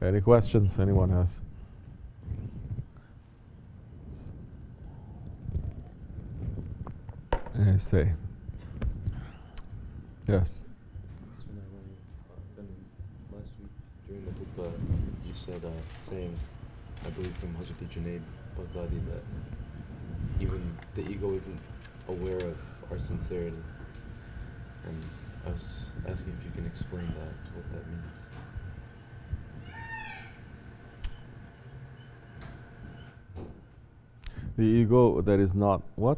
Any questions anyone has? I say. Yes. Last week during the khutba, you said, saying, I believe from Hazrat Junaid Baghdadi, that even the ego isn't aware of our sincerity. And I was asking if you can explain that, what that means. The ego that is not what?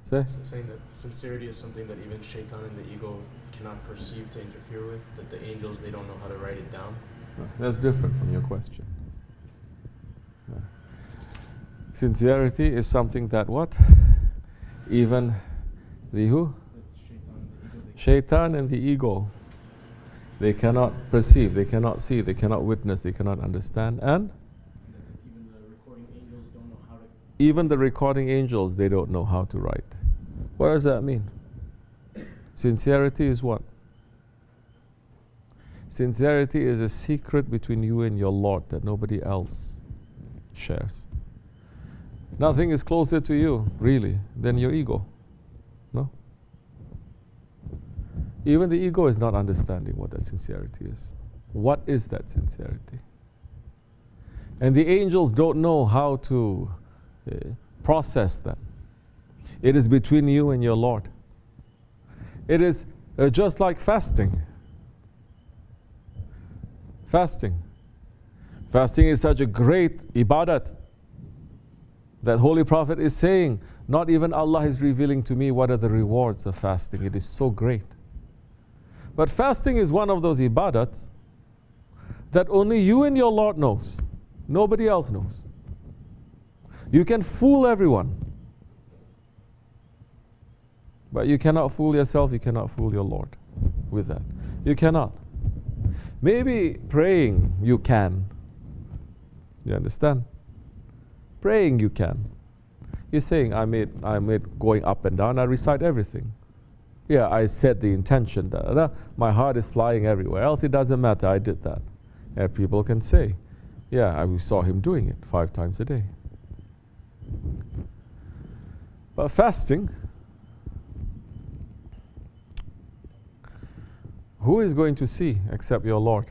Say? Saying that sincerity is something that even Shaitan and the ego cannot perceive to interfere with, that the angels, they don't know how to write it down. No, that's different from your question. No. Sincerity is something that what? Even the who? Shaitan and the ego, they cannot perceive, they cannot see, they cannot witness, they cannot understand, and Even the recording angels don't know how to. even the recording angels, they don't know how to write. What does that mean? Sincerity is what? Sincerity is a secret between you and your Lord that nobody else shares. Nothing is closer to you, really, than your ego. No? Even the ego is not understanding what that sincerity is. What is that sincerity? And the angels don't know how to process that. It is between you and your Lord. It is just like fasting. Fasting. Fasting is such a great ibadat that Holy Prophet is saying, not even Allah is revealing to me what are the rewards of fasting. It is so great. But fasting is one of those ibadats that only you and your Lord knows. Nobody else knows. You can fool everyone, but you cannot fool yourself, you cannot fool your Lord with that. You cannot. Maybe praying you can. You understand? Praying you can. You're saying, I made going up and down, I recite everything. Yeah, I set the intention, my heart is flying everywhere, else it doesn't matter, I did that. And people can say, yeah, we saw him doing it 5 times a day. But fasting, who is going to see except your Lord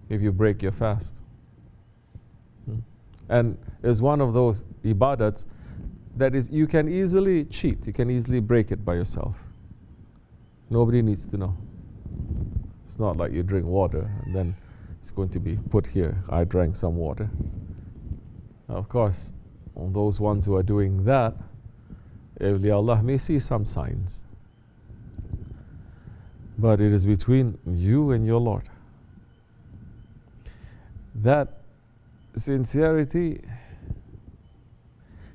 if you break your fast? And it's one of those ibadats that is, you can easily cheat, you can easily break it by yourself. Nobody needs to know. It's not like you drink water and then it's going to be put here, I drank some water. Now, of course, on those ones who are doing that, Allah may see some signs. But it is between you and your Lord. That sincerity,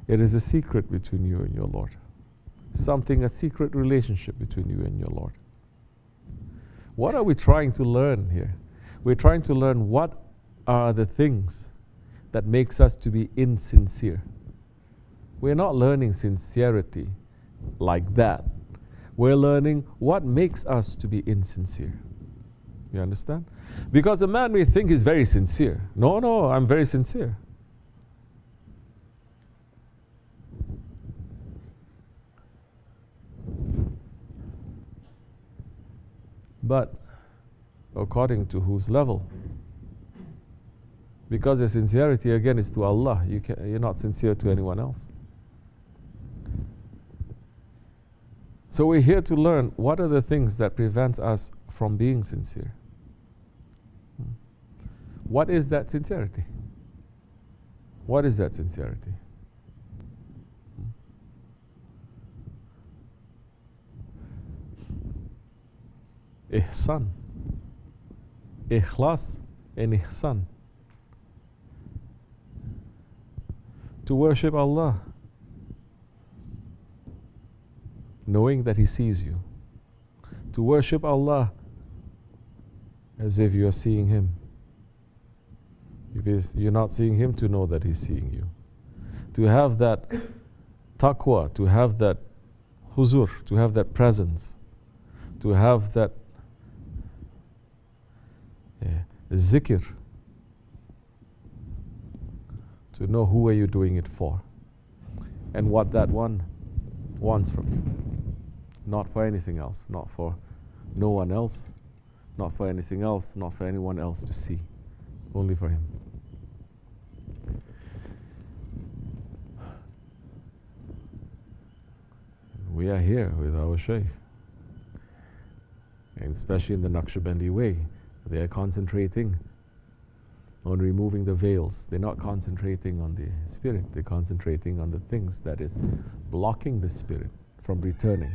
it is a secret between you and your Lord. A secret relationship between you and your Lord. What are we trying to learn here? We're trying to learn what are the things that makes us to be insincere. We're not learning sincerity like that. We're learning what makes us to be insincere. You understand? Because a man may think he's very sincere. No, I'm very sincere. But according to whose level? Because your sincerity again is to Allah. You're not sincere to anyone else. So we're here to learn what are the things that prevents us from being sincere. What is that sincerity? What is that sincerity? Ihsan, ikhlas and ihsan. To worship Allah, knowing that He sees you. To worship Allah as if you are seeing Him. If you're not seeing Him, to know that He's seeing you. To have that taqwa, to have that huzur, to have that presence, to have that zikr, to know who are you doing it for and what that one wants from you. Not for anything else, not for no one else, not for anything else, not for anyone else to see, only for him. We are here with our Shaykh, and especially in the Nakshibendi way, they are concentrating on removing the veils. They're not concentrating on the spirit, they're concentrating on the things that is blocking the spirit from returning.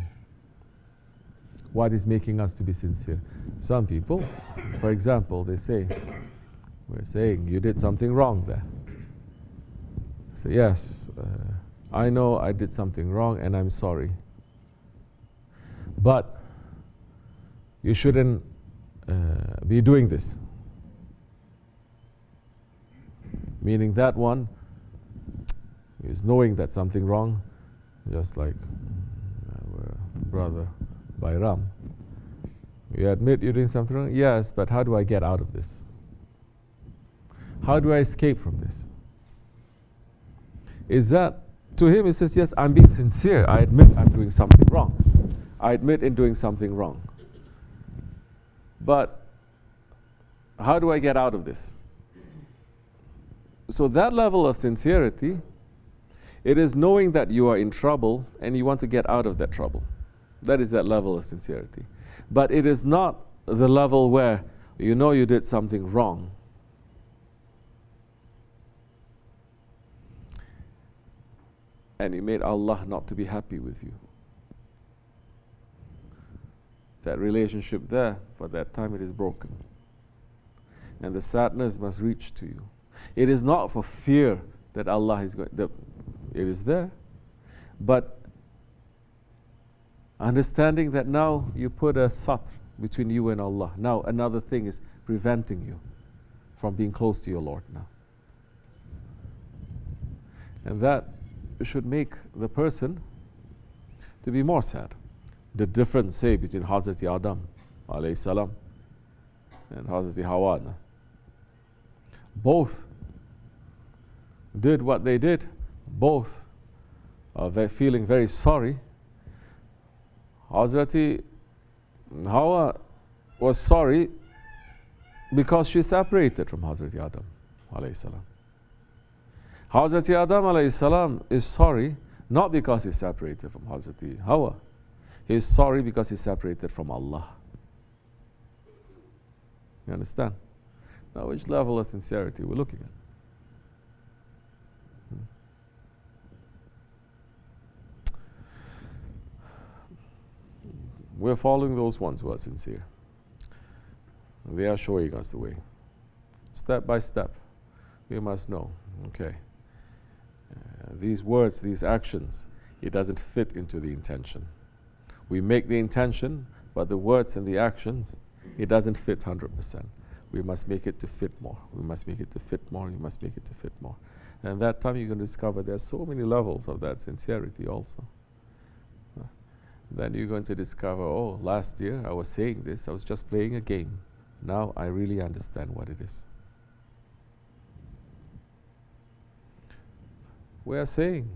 What is making us to be sincere? Some people, for example, they say, we're saying, you did something wrong there. I say, yes, I know I did something wrong and I'm sorry. But you shouldn't be doing this. Meaning that one is knowing that something wrong, just like our brother Bayram. You admit you're doing something wrong? Yes, but how do I get out of this? How do I escape from this? Is that, to him he says, yes, I'm being sincere. I admit I'm doing something wrong. I admit in doing something wrong. But how do I get out of this? So that level of sincerity, it is knowing that you are in trouble and you want to get out of that trouble. That is that level of sincerity. But it is not the level where you know you did something wrong. And you made Allah not to be happy with you. That relationship there, for that time it is broken. And the sadness must reach to you. It is not for fear that Allah is going, it is there. But understanding that now you put a satr between you and Allah. Now another thing is preventing you from being close to your Lord now. And that should make the person to be more sad. The difference, say, between Hazrati Adam alayhi salam and Hazrati Hawa. Both did what they did. Both are feeling very sorry. Hazrati Hawa was sorry because she separated from Hazrati Adam alayhi salam. Hazrati Adam alayhi salam is sorry not because he separated from Hazrati Hawa. He is sorry because he separated from Allah. You understand? Now, which level of sincerity we're looking at? We're following those ones who are sincere. They are showing us the way. Step by step, we must know, okay, these words, these actions, it doesn't fit into the intention. We make the intention, but the words and the actions, it doesn't fit 100%. We must make it to fit more. We must make it to fit more. We must make it to fit more. And that time you're going to discover there's so many levels of that sincerity also. Then you're going to discover, oh, last year I was saying this, I was just playing a game. Now I really understand what it is. We are saying,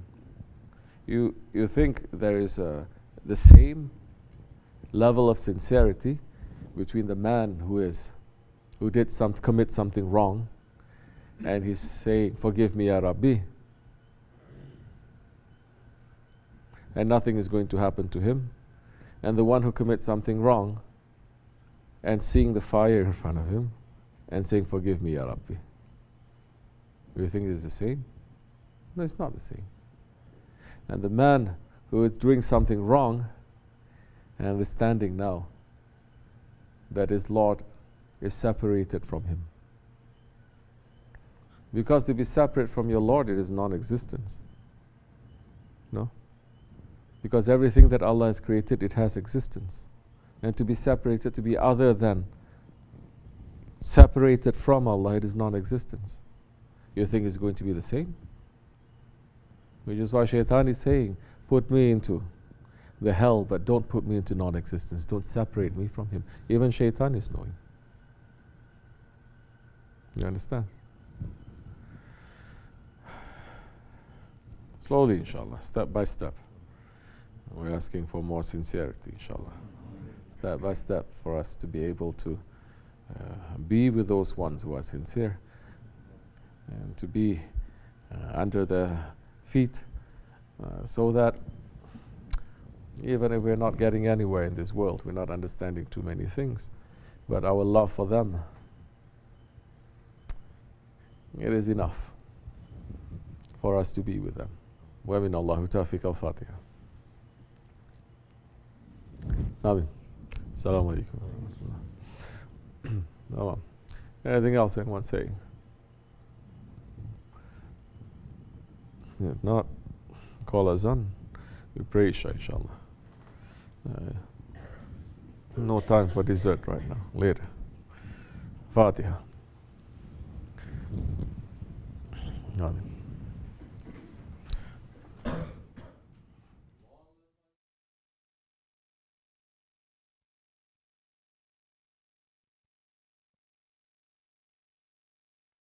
you think there is the same level of sincerity between the man who did commit something wrong, and he's saying, "Forgive me, Ya Rabbi," and nothing is going to happen to him, and the one who commits something wrong and seeing the fire in front of him and saying, "Forgive me, Ya Rabbi." Do you think it's the same? No, it's not the same. And the man who is doing something wrong and is standing now that his Lord is separated from him. Because to be separate from your Lord, it is non-existence. No? Because everything that Allah has created, it has existence. And to be separated, to be other than, separated from Allah, it is non-existence. You think it's going to be the same? Which is why Shaitan is saying, put me into the hell, but don't put me into non-existence. Don't separate me from him. Even Shaitan is knowing. You understand? Slowly, inshallah, step by step. We're asking for more sincerity, inshallah. Step by step for us to be able to be with those ones who are sincere and to be under their feet so that even if we're not getting anywhere in this world, we're not understanding too many things, but our love for them, it is enough for us to be with them. Wa min Allahu tawfiq al-Fatiha. Amin. Assalamu alaikum. Anything else anyone saying? If not, call us on. We pray Isha, inshallah. No time for dessert right now. Later. Fatiha. Amin.